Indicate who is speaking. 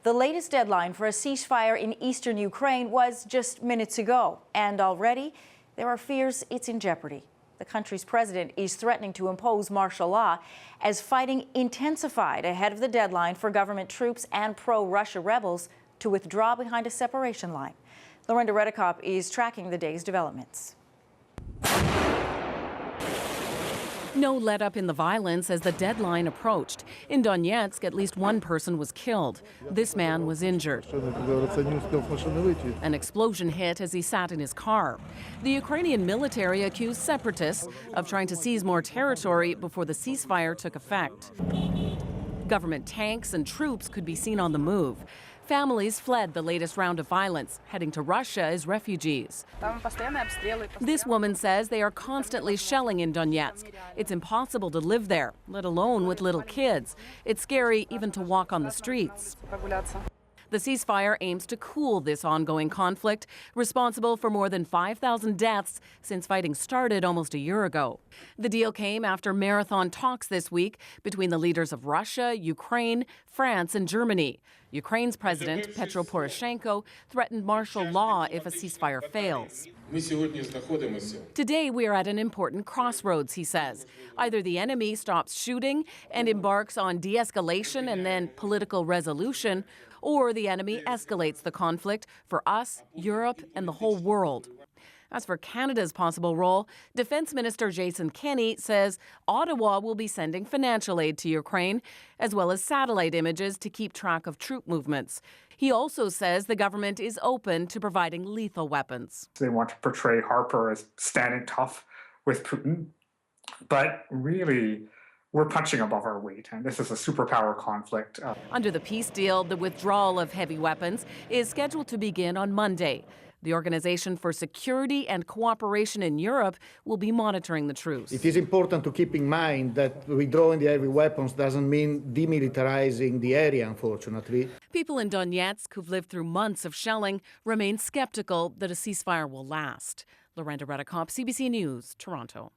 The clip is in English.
Speaker 1: The latest deadline for a ceasefire in eastern Ukraine was just minutes ago, and already there are fears it's in jeopardy. The country's president is threatening to impose martial law as fighting intensified ahead of the deadline for government troops and pro-Russia rebels to withdraw behind a separation line. Lorenda Redekop is tracking the day's developments.
Speaker 2: No let-up in the violence as the deadline approached. In Donetsk, at least one person was killed. This man was injured. An explosion hit as he sat in his car. The Ukrainian military accused separatists of trying to seize more territory before the ceasefire took effect. Government tanks and troops could be seen on the move. Families fled the latest round of violence, heading to Russia as refugees. This woman says they are constantly shelling in Donetsk. It's impossible to live there, let alone with little kids. It's scary even to walk on the streets. The ceasefire aims to cool this ongoing conflict, responsible for more than 5,000 deaths since fighting started almost a year ago. The deal came after marathon talks this week between the leaders of Russia, Ukraine, France, and Germany. Ukraine's president, Petro Poroshenko, threatened martial law if a ceasefire fails. Today, we are at an important crossroads, he says. Either the enemy stops shooting and embarks on de-escalation and then political resolution, or the enemy escalates the conflict for us, Europe, and the whole world. As for Canada's possible role, Defense Minister Jason Kenney says Ottawa will be sending financial aid to Ukraine, as well as satellite images to keep track of troop movements. He also says the government is open to providing lethal weapons.
Speaker 3: They want to portray Harper as standing tough with Putin, but really, we're punching above our weight, and this is a superpower conflict.
Speaker 2: Under the peace deal, the withdrawal of heavy weapons is scheduled to begin on Monday. The Organization for Security and Cooperation in Europe will be monitoring the truce.
Speaker 4: It is important to keep in mind that withdrawing the heavy weapons doesn't mean demilitarizing the area, unfortunately.
Speaker 2: People in Donetsk who've lived through months of shelling remain skeptical that a ceasefire will last. Lorenda Redekop, CBC News, Toronto.